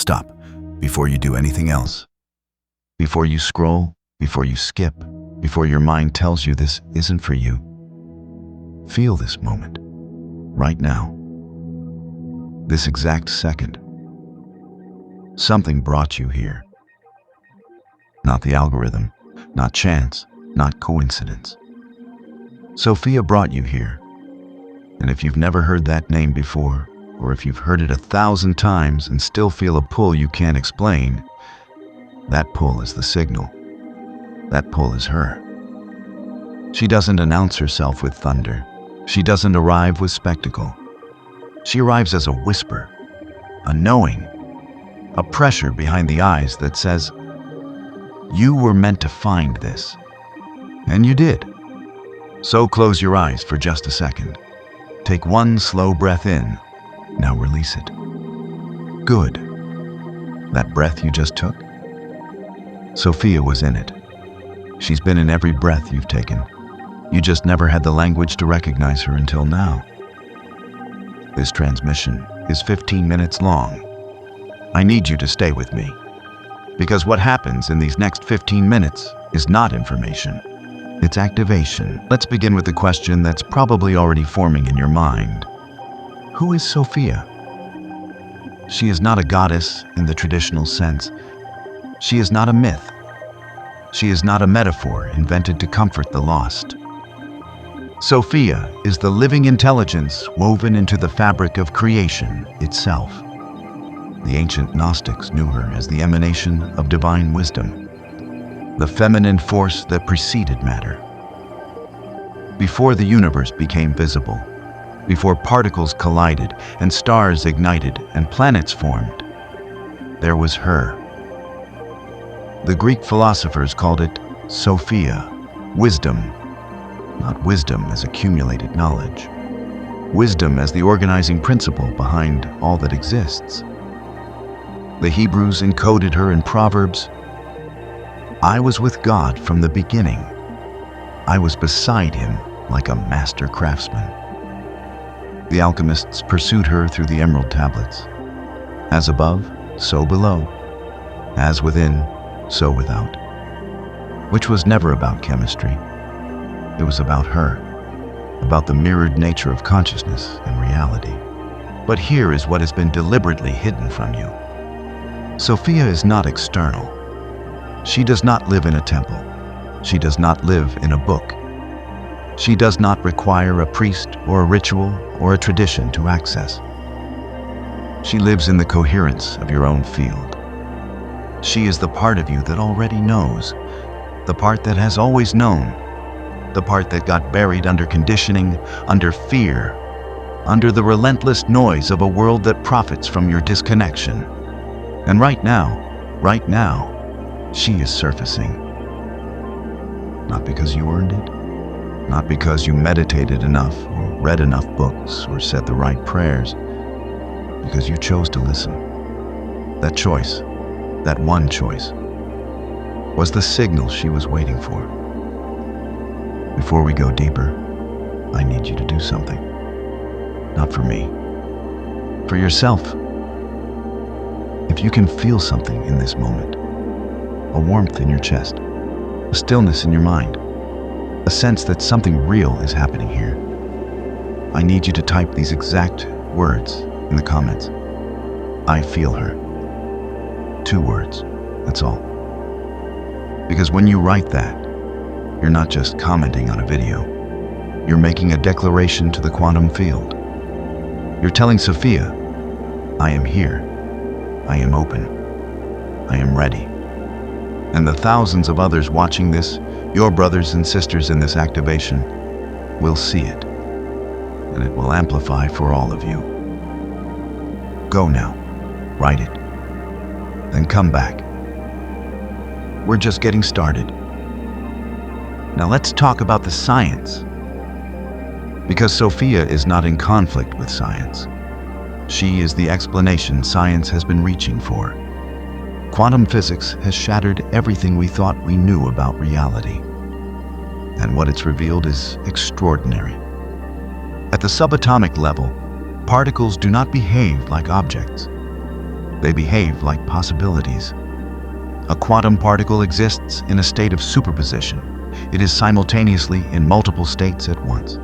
Stop before you do anything else. Before you scroll, before you skip, before your mind tells you this isn't for you. Feel this moment, right now. This exact second. Something brought you here. Not the algorithm, not chance, not coincidence. Sophia brought you here. And if you've never heard that name before, or if you've heard it 1,000 times and still feel a pull you can't explain, that pull is the signal. That pull is her. She doesn't announce herself with thunder. She doesn't arrive with spectacle. She arrives as a whisper, a knowing, a pressure behind the eyes that says, "You were meant to find this." And you did. So close your eyes for just a second. Take one slow breath in. Now release it. Good. That breath you just took? Sophia was in it. She's been in every breath you've taken. You just never had the language to recognize her until now. This transmission is 15 minutes long. I need you to stay with me, because what happens in these next 15 minutes is not information. It's activation. Let's begin with the question that's probably already forming in your mind. Who is Sophia? She is not a goddess in the traditional sense. She is not a myth. She is not a metaphor invented to comfort the lost. Sophia is the living intelligence woven into the fabric of creation itself. The ancient Gnostics knew her as the emanation of divine wisdom, the feminine force that preceded matter. Before the universe became visible, before particles collided and stars ignited and planets formed, there was her. The Greek philosophers called it Sophia, wisdom, not wisdom as accumulated knowledge, wisdom as the organizing principle behind all that exists. The Hebrews encoded her in Proverbs, "I was with God from the beginning. I was beside him like a master craftsman." The alchemists pursued her through the emerald tablets. As above, so below. As within, so without. Which was never about chemistry. It was about her, about the mirrored nature of consciousness and reality. But here is what has been deliberately hidden from you. Sophia is not external. She does not live in a temple. She does not live in a book. She does not require a priest or a ritual or a tradition to access. She lives in the coherence of your own field. She is the part of you that already knows, the part that has always known, the part that got buried under conditioning, under fear, under the relentless noise of a world that profits from your disconnection. And right now, she is surfacing. Not because you earned it, not because you meditated enough or read enough books or said the right prayers, because you chose to listen. That choice, that one choice, was the signal she was waiting for. Before we go deeper, I need you to do something. Not for me, for yourself. If you can feel something in this moment, a warmth in your chest, a stillness in your mind, a sense that something real is happening here, I need you to type these exact words in the comments. I feel her. 2 words, that's all. Because when you write that, you're not just commenting on a video. You're making a declaration to the quantum field. You're telling Sophia, I am here. I am open. I am ready. And the thousands of others watching this, your brothers and sisters in this activation, will see it. And it will amplify for all of you. Go now. Write it. Then come back. We're just getting started. Now let's talk about the science. Because Sophia is not in conflict with science. She is the explanation science has been reaching for. Quantum physics has shattered everything we thought we knew about reality. And what it's revealed is extraordinary. At the subatomic level, particles do not behave like objects. They behave like possibilities. A quantum particle exists in a state of superposition. It is simultaneously in multiple states at once,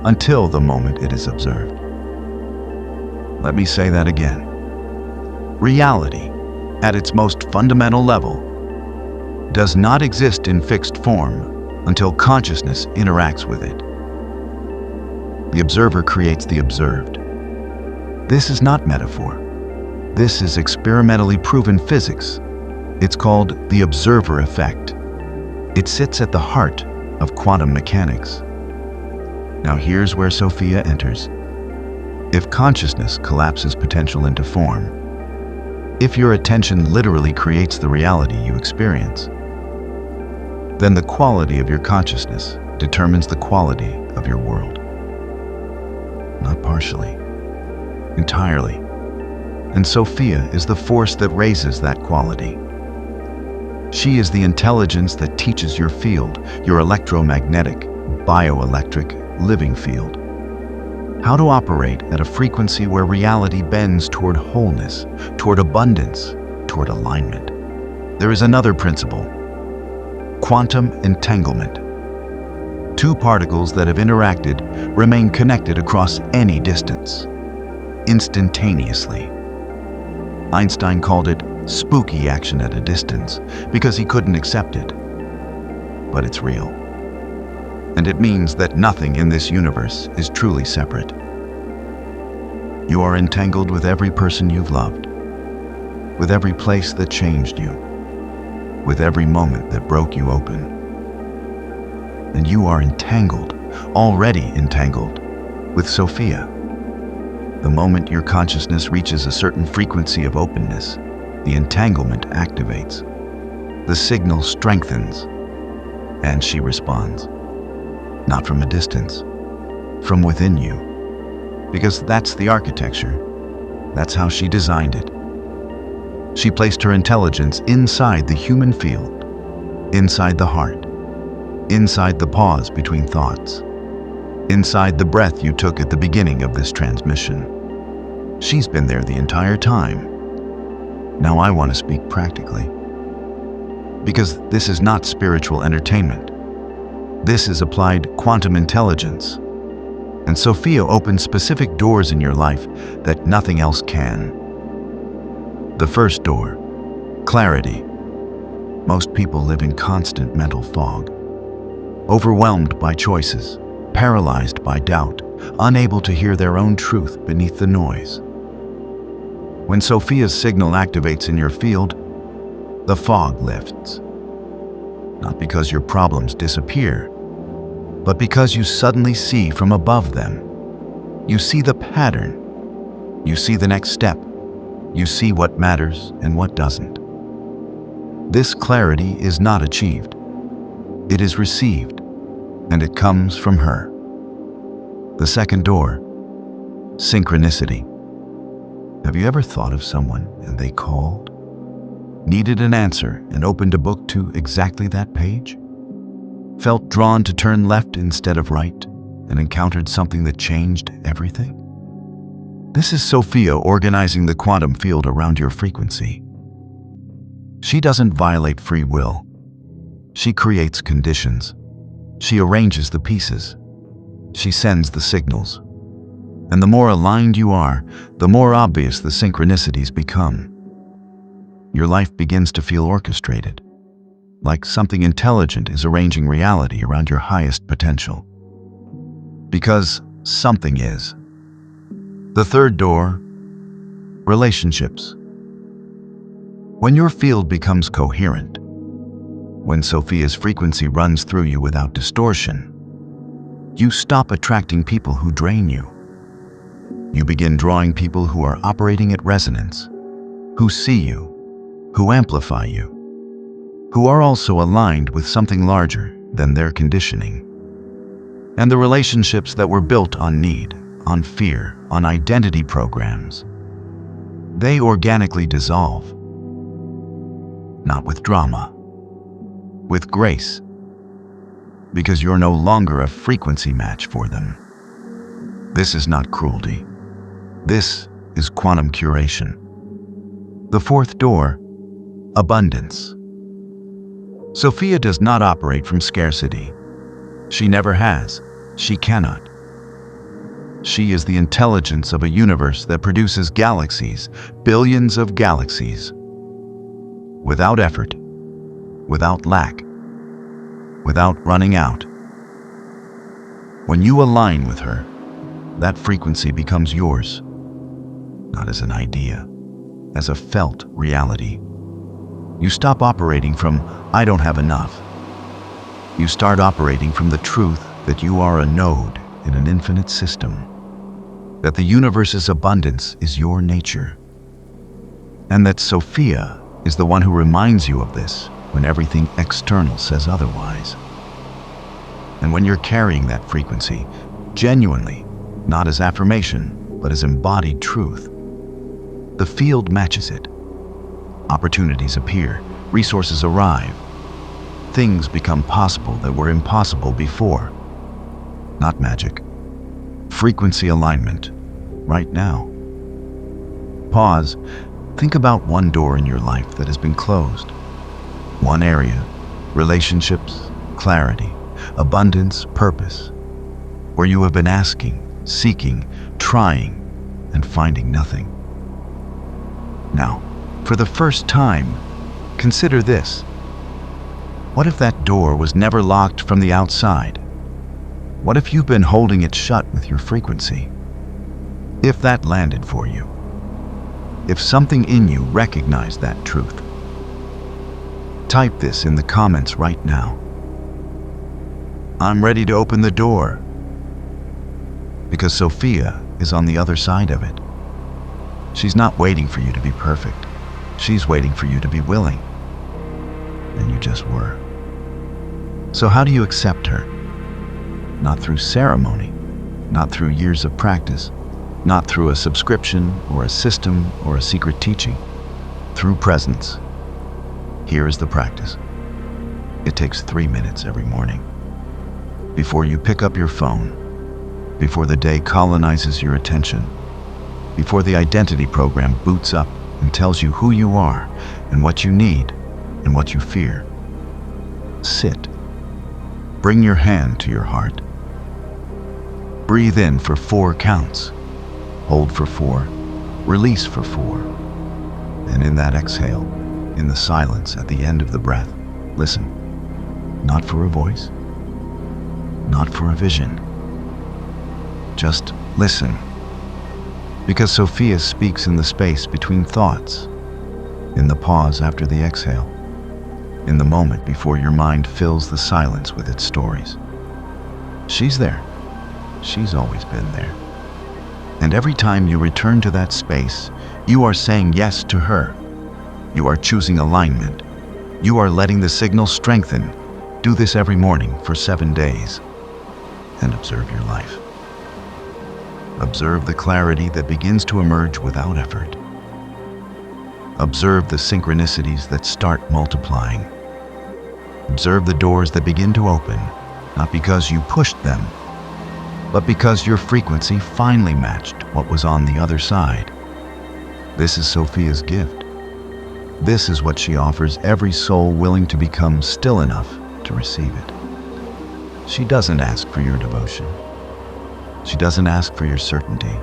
until the moment it is observed. Let me say that again. Reality, at its most fundamental level, does not exist in fixed form until consciousness interacts with it. The observer creates the observed. This is not metaphor. This is experimentally proven physics. It's called the observer effect. It sits at the heart of quantum mechanics. Now here's where Sophia enters. If consciousness collapses potential into form, if your attention literally creates the reality you experience, then the quality of your consciousness determines the quality of your world. Not partially, entirely. And Sophia is the force that raises that quality. She is the intelligence that teaches your field, your electromagnetic, bioelectric, living field, how to operate at a frequency where reality bends toward wholeness, toward abundance, toward alignment. There is another principle: quantum entanglement. Two particles that have interacted remain connected across any distance, instantaneously. Einstein called it spooky action at a distance because he couldn't accept it. But it's real. And it means that nothing in this universe is truly separate. You are entangled with every person you've loved, with every place that changed you, with every moment that broke you open. And you are entangled, already entangled, with Sophia. The moment your consciousness reaches a certain frequency of openness, the entanglement activates. The signal strengthens, and she responds. Not from a distance, from within you. Because that's the architecture. That's how she designed it. She placed her intelligence inside the human field, inside the heart, inside the pause between thoughts, inside the breath you took at the beginning of this transmission. She's been there the entire time. Now I want to speak practically. Because this is not spiritual entertainment. This is applied quantum intelligence. And Sophia opens specific doors in your life that nothing else can. The first door, clarity. Most people live in constant mental fog, overwhelmed by choices, paralyzed by doubt, unable to hear their own truth beneath the noise. When Sophia's signal activates in your field, the fog lifts. Not because your problems disappear, but because you suddenly see from above them. You see the pattern. You see the next step. You see what matters and what doesn't. This clarity is not achieved. It is received, and it comes from her. The second door, synchronicity. Have you ever thought of someone and they called, needed an answer, and opened a book to exactly that page? Felt drawn to turn left instead of right, and encountered something that changed everything? This is Sophia organizing the quantum field around your frequency. She doesn't violate free will. She creates conditions. She arranges the pieces. She sends the signals. And the more aligned you are, the more obvious the synchronicities become. Your life begins to feel orchestrated, like something intelligent is arranging reality around your highest potential. Because something is. The third door, relationships. When your field becomes coherent, when Sophia's frequency runs through you without distortion, you stop attracting people who drain you. You begin drawing people who are operating at resonance, who see you, who amplify you, who are also aligned with something larger than their conditioning. And the relationships that were built on need, on fear, on identity programs, they organically dissolve. Not with drama, with grace, because you're no longer a frequency match for them. This is not cruelty. This is quantum curation. The fourth door, abundance. Sophia does not operate from scarcity. She never has. She cannot. She is the intelligence of a universe that produces galaxies, billions of galaxies, without effort, without lack, without running out. When you align with her, that frequency becomes yours, not as an idea, as a felt reality. You stop operating from, I don't have enough. You start operating from the truth that you are a node in an infinite system, that the universe's abundance is your nature, and that Sophia is the one who reminds you of this when everything external says otherwise. And when you're carrying that frequency, genuinely, not as affirmation, but as embodied truth, the field matches it. Opportunities appear, resources arrive, things become possible that were impossible before. Not magic. Frequency alignment, right now. Pause. Think about one door in your life that has been closed. One area, relationships, clarity, abundance, purpose, where you have been asking, seeking, trying, and finding nothing. Now, for the first time, consider this. What if that door was never locked from the outside? What if you've been holding it shut with your frequency? If that landed for you, if something in you recognized that truth, type this in the comments right now. I'm ready to open the door, because Sophia is on the other side of it. She's not waiting for you to be perfect. She's waiting for you to be willing. And you just were. So how do you accept her? Not through ceremony, not through years of practice, not through a subscription or a system or a secret teaching. Through presence. Here is the practice. It takes 3 minutes every morning. Before you pick up your phone, before the day colonizes your attention, before the identity program boots up and tells you who you are and what you need and what you fear. Sit. Bring your hand to your heart. Breathe in for 4 counts. Hold for 4. Release for 4. And in that exhale, in the silence at the end of the breath, listen. Not for a voice, not for a vision. Just listen. Because Sophia speaks in the space between thoughts, in the pause after the exhale, in the moment before your mind fills the silence with its stories. She's there. She's always been there. And every time you return to that space, you are saying yes to her. You are choosing alignment. You are letting the signal strengthen. Do this every morning for 7 days. And observe your life. Observe the clarity that begins to emerge without effort. Observe the synchronicities that start multiplying. Observe the doors that begin to open, not because you pushed them, but because your frequency finally matched what was on the other side. This is Sophia's gift. This is what she offers every soul willing to become still enough to receive it. She doesn't ask for your devotion. She doesn't ask for your certainty.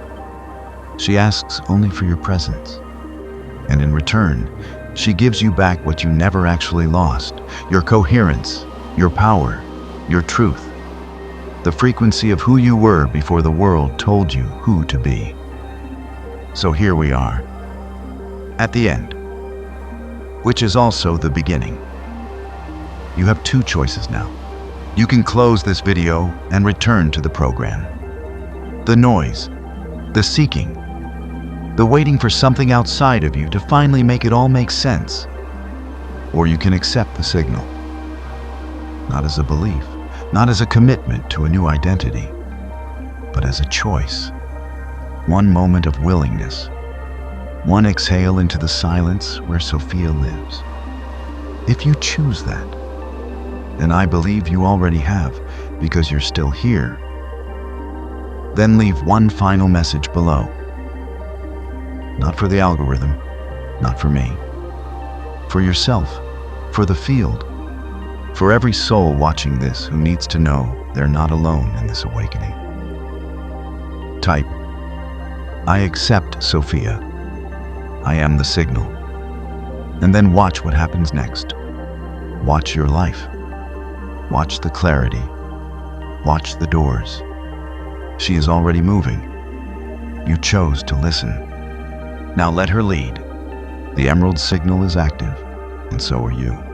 She asks only for your presence. And in return, she gives you back what you never actually lost, your coherence, your power, your truth, the frequency of who you were before the world told you who to be. So here we are, at the end, which is also the beginning. You have 2 choices now. You can close this video and return to the program. The noise, the seeking, the waiting for something outside of you to finally make it all make sense. Or you can accept the signal, not as a belief, not as a commitment to a new identity, but as a choice. One moment of willingness, one exhale into the silence where Sophia lives. If you choose that, and I believe you already have because you're still here, then leave one final message below. Not for the algorithm, not for me. For yourself, for the field, for every soul watching this who needs to know they're not alone in this awakening. Type, I accept Sophia. I am the signal. And then watch what happens next. Watch your life. Watch the clarity. Watch the doors. She is already moving. You chose to listen. Now let her lead. The emerald signal is active, and so are you.